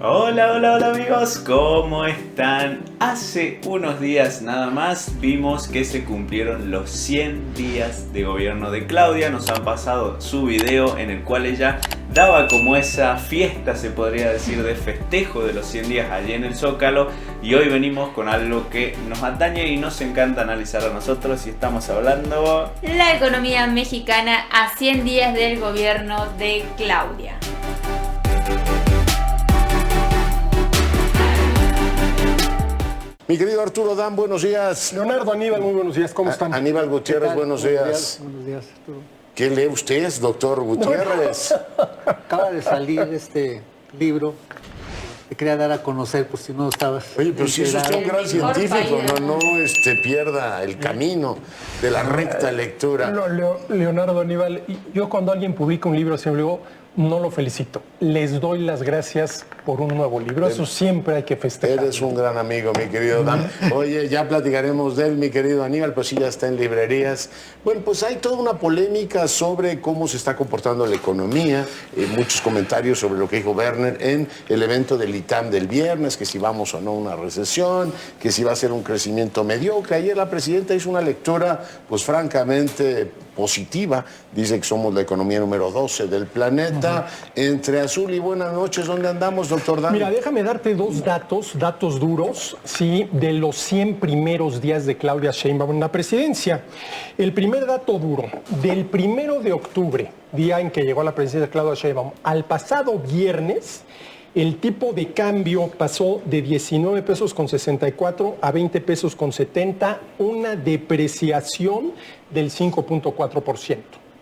Hola, hola, hola amigos, ¿cómo están? Hace unos días nada más vimos que se cumplieron los 100 días de gobierno de Claudia. Nos han pasado su video en el cual ella daba como esa fiesta, se podría decir, de festejo de los 100 días allí en el Zócalo. Y hoy venimos con algo que nos atañe y nos encanta analizar a nosotros y estamos hablando... La economía mexicana a 100 días del gobierno de Claudia. Mi querido Arturo Dan, buenos días. Leonardo, Aníbal, muy buenos días, ¿cómo están? Aníbal Gutiérrez, buenos días. Buenos días, Arturo. ¿Qué lee usted, doctor Gutiérrez? Acaba de salir este libro. Te quería dar a conocer, por si no estabas. Oye, pero si es usted un gran mejor científico, país. no pierda el camino de la recta lectura. Leonardo, Aníbal, yo cuando alguien publica un libro, siempre digo, no lo felicito. Les doy las gracias por un nuevo libro. Eso siempre hay que festejar. Eres un gran amigo, mi querido Dan. Oye, ya platicaremos de él, mi querido Aníbal, pues sí, ya está en librerías. Bueno, pues hay toda una polémica sobre cómo se está comportando la economía, muchos comentarios sobre lo que dijo Werner en el evento del ITAM del viernes, que si vamos o no a una recesión, que si va a ser un crecimiento mediocre. Ayer la presidenta hizo una lectura, pues francamente positiva, dice que somos la economía número 12 del planeta. Entre azul y buenas noches, ¿dónde andamos, doctor Dan? Mira, déjame darte dos datos duros, sí, de los 100 primeros días de Claudia Sheinbaum en la presidencia. El primer dato duro, del 1 de octubre, día en que llegó a la presidencia Claudia Sheinbaum, al pasado viernes, el tipo de cambio pasó de 19 pesos con 64 a 20 pesos con 70, una depreciación del 5.4%.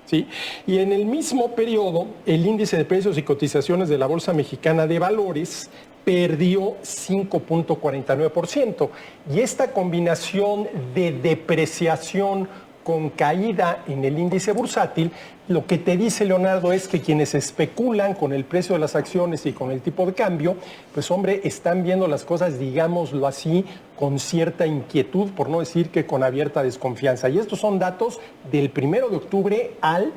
¿Sí? Y en el mismo periodo, el índice de precios y cotizaciones de la Bolsa Mexicana de Valores perdió 5.49%. Y esta combinación de depreciación con caída en el índice bursátil, lo que te dice, Leonardo, es que quienes especulan con el precio de las acciones y con el tipo de cambio, pues hombre, están viendo las cosas, digámoslo así, con cierta inquietud, por no decir que con abierta desconfianza. Y estos son datos del 1 de octubre al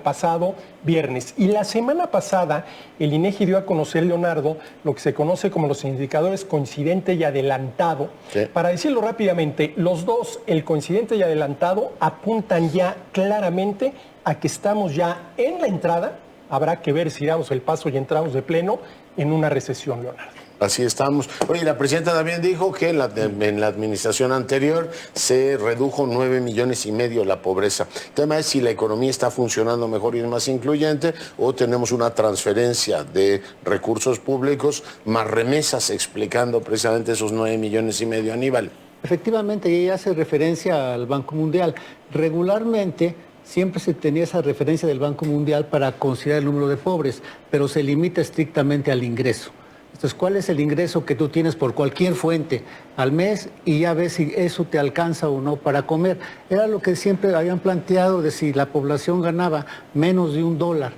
pasado viernes. Y la semana pasada, el INEGI dio a conocer, Leonardo, lo que se conoce como los indicadores coincidente y adelantado. Sí. Para decirlo rápidamente, los dos, el coincidente y adelantado, apuntan ya claramente a que estamos ya en la entrada. Habrá que ver si damos el paso y entramos de pleno en una recesión, Leonardo. Así estamos. Oye, la presidenta también dijo que en la administración anterior se redujo 9,5 millones la pobreza. El tema es si la economía está funcionando mejor y es más incluyente o tenemos una transferencia de recursos públicos más remesas, explicando precisamente esos 9,5 millones, Aníbal. Efectivamente, ella hace referencia al Banco Mundial. Regularmente siempre se tenía esa referencia del Banco Mundial para considerar el número de pobres, pero se limita estrictamente al ingreso. Entonces, ¿cuál es el ingreso que tú tienes por cualquier fuente al mes? Y ya ves si eso te alcanza o no para comer. Era lo que siempre habían planteado de si la población ganaba menos de $1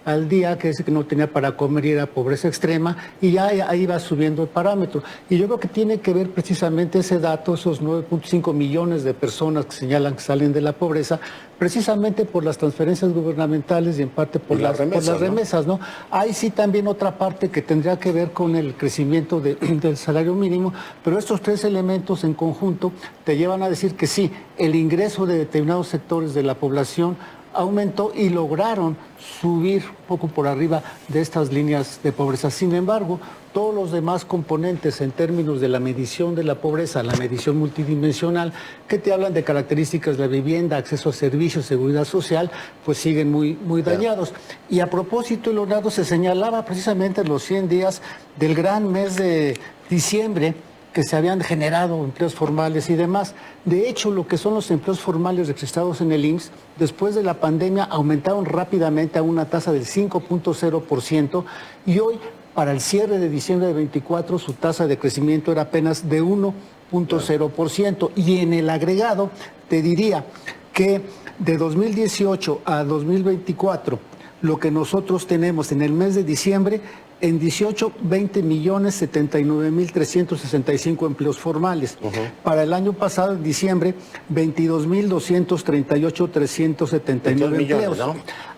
al día, que es que no tenía para comer y era pobreza extrema, y ya ahí va subiendo el parámetro. Y yo creo que tiene que ver precisamente ese dato, esos 9.5 millones de personas que señalan que salen de la pobreza, precisamente por las transferencias gubernamentales y en parte por las remesas, ¿no? Hay sí también otra parte que tendría que ver con el crecimiento del salario mínimo, pero estos tres elementos en conjunto te llevan a decir que sí, el ingreso de determinados sectores de la población aumentó y lograron subir un poco por arriba de estas líneas de pobreza. Sin embargo, todos los demás componentes en términos de la medición de la pobreza, la medición multidimensional, que te hablan de características de la vivienda, acceso a servicios, seguridad social, pues siguen muy dañados. Y a propósito, Leonardo, se señalaba precisamente en los 100 días del gran mes de diciembre, que se habían generado empleos formales y demás. De hecho, lo que son los empleos formales registrados en el IMSS, después de la pandemia aumentaron rápidamente a una tasa del 5.0% y hoy, para el cierre de diciembre de 24, su tasa de crecimiento era apenas de 1.0%. Y en el agregado, te diría que de 2018 a 2024, lo que nosotros tenemos en el mes de diciembre, en 18, 20.079.365 empleos formales. Para el año pasado, en diciembre, 22.238.379 empleos. ¿No?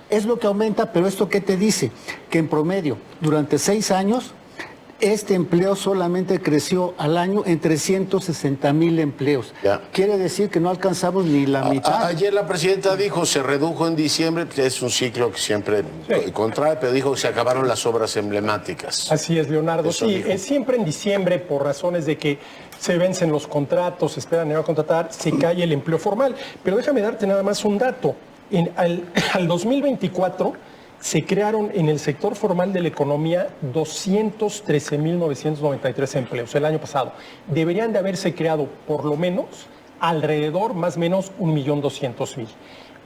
Es lo que aumenta, pero ¿esto qué te dice? Que en promedio, durante 6 años, este empleo solamente creció al año en 360,000 empleos. Ya. Quiere decir que no alcanzamos ni la mitad. Ayer la presidenta dijo, se redujo en diciembre, es un ciclo que siempre contrae, pero dijo que se acabaron las obras emblemáticas. Así es, Leonardo. Eso Sí, dijo. es siempre en diciembre, por razones de que se vencen los contratos, se esperan a contratar, se cae el empleo formal. Pero déjame darte nada más un dato. Al 2024 se crearon en el sector formal de la economía 213,993 empleos el año pasado. Deberían de haberse creado por lo menos alrededor, más o menos, 1,200,000.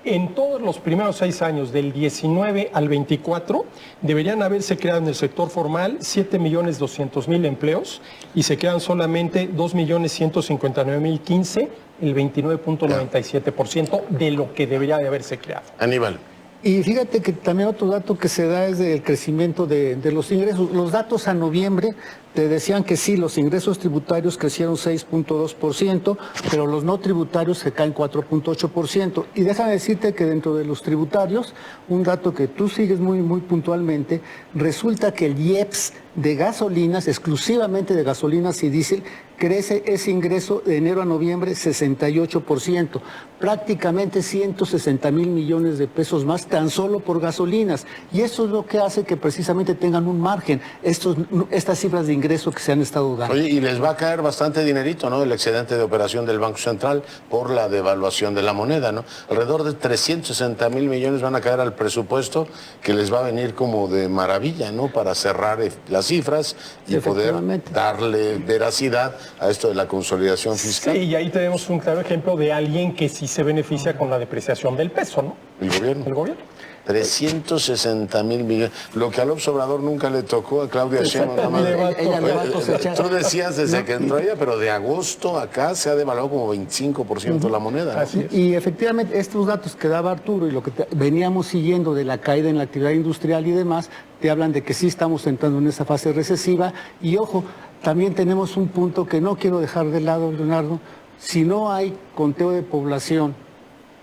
En todos los primeros 6 años, del 19 al 24, deberían haberse creado en el sector formal 7,200,000 empleos y se crean solamente 2,159,015, el 29,97% de lo que debería de haberse creado. Aníbal. Y fíjate que también otro dato que se da es del crecimiento de los ingresos. Los datos a noviembre te decían que sí, los ingresos tributarios crecieron 6,2%, pero los no tributarios se caen 4,8%. Y déjame decirte que dentro de los tributarios, un dato que tú sigues muy, muy puntualmente, resulta que el IEPS de gasolinas, exclusivamente de gasolinas y diésel, crece ese ingreso de enero a noviembre 68%, prácticamente 160,000 millones de pesos más tan solo por gasolinas. Y eso es lo que hace que precisamente tengan un margen, estas cifras de ingreso que se han estado dando. Oye, y les va a caer bastante dinerito, ¿no? El excedente de operación del Banco Central por la devaluación de la moneda, ¿no? Alrededor de 360,000 millones van a caer al presupuesto, que les va a venir como de maravilla, ¿no? Para cerrar las cifras y poder Efectivamente. darle veracidad a esto de la consolidación fiscal. Sí, y ahí tenemos un claro ejemplo de alguien que sí se beneficia con la depreciación del peso, ¿no? El gobierno. El gobierno. 360,000 millones. Lo que a López Obrador nunca le tocó a Claudia Sheinbaum. nada más. Ella le va a cosechar. Tú decías desde que entró ella, pero de agosto acá se ha devaluado como 25% la moneda, ¿no? Así es. Y efectivamente estos datos que daba Arturo y lo que veníamos siguiendo de la caída en la actividad industrial y demás, te hablan de que sí estamos entrando en esa fase recesiva. Y ojo, también tenemos un punto que no quiero dejar de lado, Leonardo. Si no hay conteo de población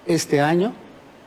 este año,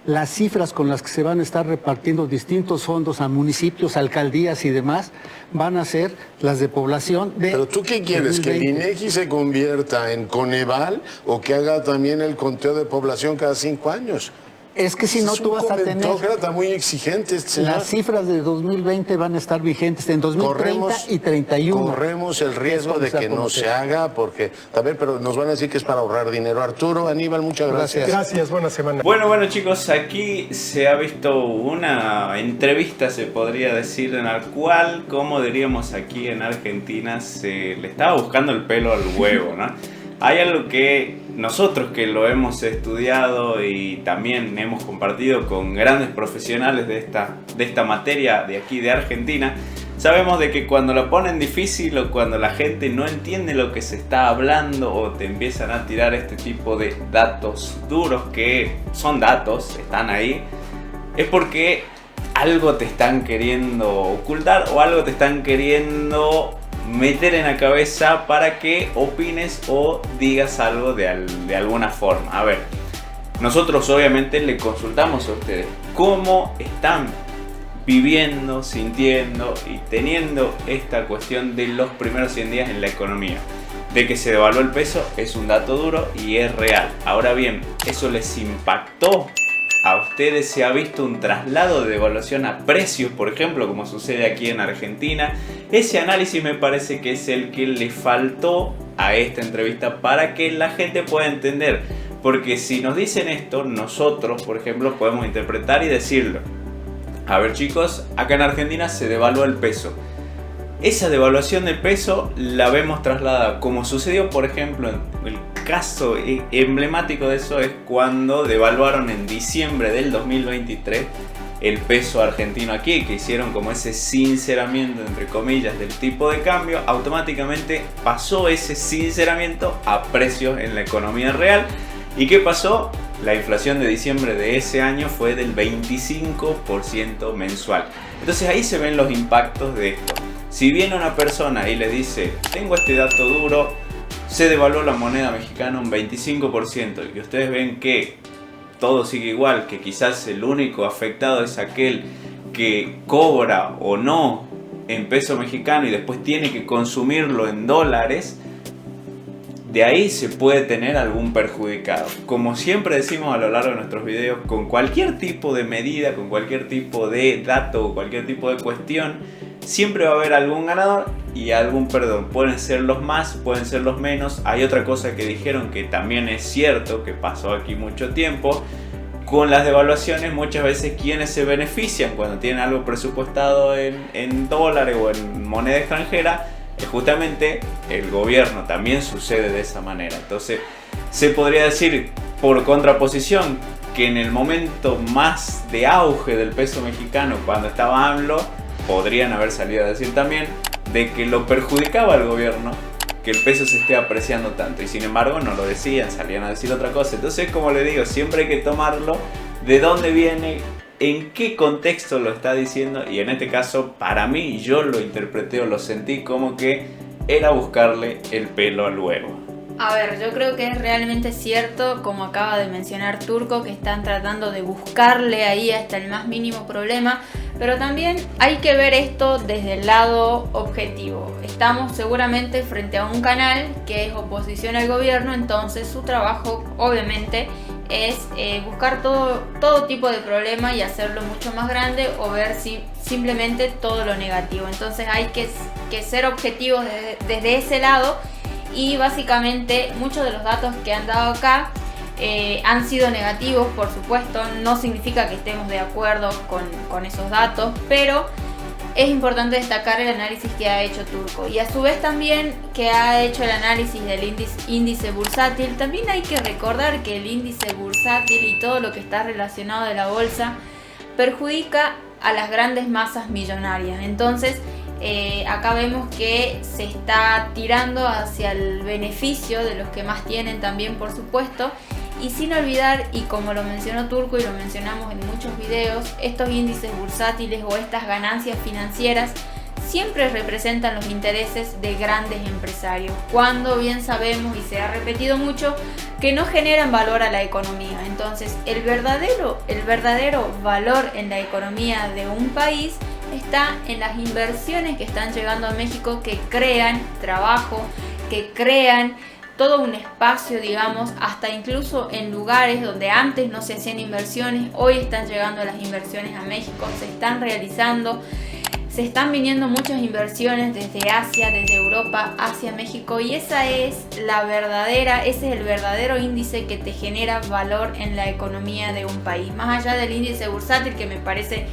las cifras con las que se van a estar repartiendo distintos fondos a municipios, alcaldías y demás, van a ser las de población de... Pero tú qué quieres, que el 2020. INEGI se convierta en Coneval o que haga también el conteo de población cada 5 años. Es que si no, Es tú un vas a tener... comentócrata muy exigente este señor. Las cifras de 2020 van a estar vigentes en 2030 y 31. Corremos el riesgo de que no se haga, porque, a ver, pero nos van a decir que es para ahorrar dinero. Arturo, Aníbal, muchas gracias. Gracias, buena semana. Bueno chicos, aquí se ha visto una entrevista, se podría decir, en la cual, como diríamos aquí en Argentina, se le estaba buscando el pelo al huevo, ¿no? Hay algo que nosotros que lo hemos estudiado y también hemos compartido con grandes profesionales de esta materia de aquí de Argentina, sabemos de que cuando lo ponen difícil o cuando la gente no entiende lo que se está hablando o te empiezan a tirar este tipo de datos duros, que son datos, están ahí, es porque algo te están queriendo ocultar o algo te están queriendo meter en la cabeza para que opines o digas algo de alguna forma. A ver, nosotros obviamente le consultamos a ustedes cómo están viviendo, sintiendo y teniendo esta cuestión de los primeros 100 días en la economía. De que se devaluó el peso es un dato duro y es real. Ahora bien, ¿eso les impactó a ustedes? ¿Se ha visto un traslado de devaluación a precios, por ejemplo, como sucede aquí en Argentina? Ese análisis me parece que es el que le faltó a esta entrevista para que la gente pueda entender. Porque si nos dicen esto, nosotros, por ejemplo, podemos interpretar y decirlo. A ver chicos, acá en Argentina se devaluó el peso. Esa devaluación del peso la vemos trasladada, como sucedió, por ejemplo, el caso emblemático de eso es cuando devaluaron en diciembre del 2023 el peso argentino aquí, que hicieron como ese sinceramiento, entre comillas, del tipo de cambio. Automáticamente pasó ese sinceramiento a precios en la economía real. ¿Y qué pasó? La inflación de diciembre de ese año fue del 25% mensual. Entonces ahí se ven los impactos de esto. Si viene una persona y le dice, tengo este dato duro, se devaluó la moneda mexicana un 25%, y ustedes ven que todo sigue igual, que quizás el único afectado es aquel que cobra o no en peso mexicano y después tiene que consumirlo en dólares, de ahí se puede tener algún perjudicado. Como siempre decimos a lo largo de nuestros videos, con cualquier tipo de medida, con cualquier tipo de dato, cualquier tipo de cuestión, siempre va a haber algún ganador y algún perdedor. Pueden ser los más, pueden ser los menos. Hay otra cosa que dijeron que también es cierto, que pasó aquí mucho tiempo. Con las devaluaciones, muchas veces quienes se benefician cuando tienen algo presupuestado en dólares o en moneda extranjera es justamente el gobierno. También sucede de esa manera. Entonces se podría decir, por contraposición, que en el momento más de auge del peso mexicano, cuando estaba AMLO, podrían haber salido a decir también de que lo perjudicaba al gobierno que el peso se esté apreciando tanto, y sin embargo no lo decían, salían a decir otra cosa. Entonces, como le digo, siempre hay que tomarlo de dónde viene, en qué contexto lo está diciendo, y en este caso, para mí, yo lo interpreté o lo sentí como que era buscarle el pelo al huevo. A ver, yo creo que es realmente cierto, como acaba de mencionar Turco, que están tratando de buscarle ahí hasta el más mínimo problema, pero también hay que ver esto desde el lado objetivo. Estamos seguramente frente a un canal que es oposición al gobierno, entonces su trabajo obviamente es buscar todo tipo de problema y hacerlo mucho más grande, o ver simplemente todo lo negativo. Entonces hay que ser objetivos desde ese lado. Y básicamente muchos de los datos que han dado acá han sido negativos, por supuesto. No significa que estemos de acuerdo con esos datos, pero es importante destacar el análisis que ha hecho Turco, y a su vez también que ha hecho el análisis del índice bursátil. También hay que recordar que el índice bursátil y todo lo que está relacionado de la bolsa perjudica a las grandes masas millonarias. Entonces acá vemos que se está tirando hacia el beneficio de los que más tienen también, por supuesto, y sin olvidar, y como lo mencionó Turco y lo mencionamos en muchos videos, estos índices bursátiles o estas ganancias financieras siempre representan los intereses de grandes empresarios, cuando bien sabemos, y se ha repetido mucho, que no generan valor a la economía. Entonces el verdadero valor en la economía de un país está en las inversiones que están llegando a México, que crean trabajo, que crean todo un espacio, digamos, hasta incluso en lugares donde antes no se hacían inversiones, hoy están llegando las inversiones a México, se están realizando, se están viniendo muchas inversiones desde Asia, desde Europa hacia México, y ese es el verdadero índice que te genera valor en la economía de un país, más allá del índice bursátil, que me parece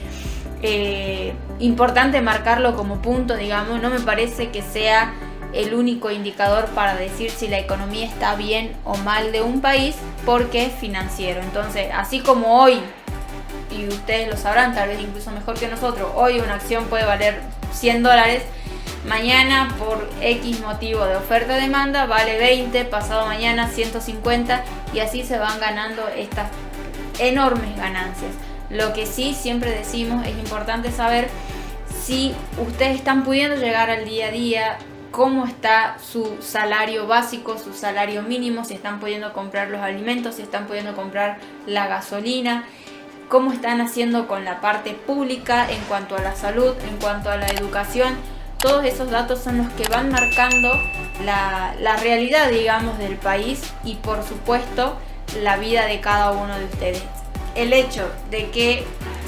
importante marcarlo como punto, digamos. No me parece que sea el único indicador para decir si la economía está bien o mal de un país, porque es financiero. Entonces, así como hoy, y ustedes lo sabrán tal vez incluso mejor que nosotros, hoy una acción puede valer $100, mañana por X motivo de oferta-demanda vale 20, pasado mañana 150, y así se van ganando estas enormes ganancias. Lo que sí siempre decimos, es importante saber si ustedes están pudiendo llegar al día a día, cómo está su salario básico, su salario mínimo, si están pudiendo comprar los alimentos, si están pudiendo comprar la gasolina, cómo están haciendo con la parte pública en cuanto a la salud, en cuanto a la educación. Todos esos datos son los que van marcando la realidad, digamos, del país, y por supuesto la vida de cada uno de ustedes. El hecho de que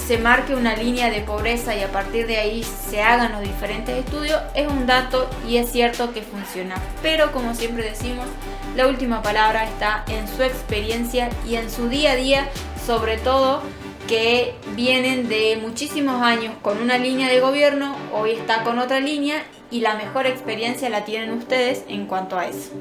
se marque una línea de pobreza y a partir de ahí se hagan los diferentes estudios es un dato, y es cierto que funciona, pero como siempre decimos, la última palabra está en su experiencia y en su día a día, sobre todo que vienen de muchísimos años con una línea de gobierno, hoy está con otra línea, y la mejor experiencia la tienen ustedes en cuanto a eso.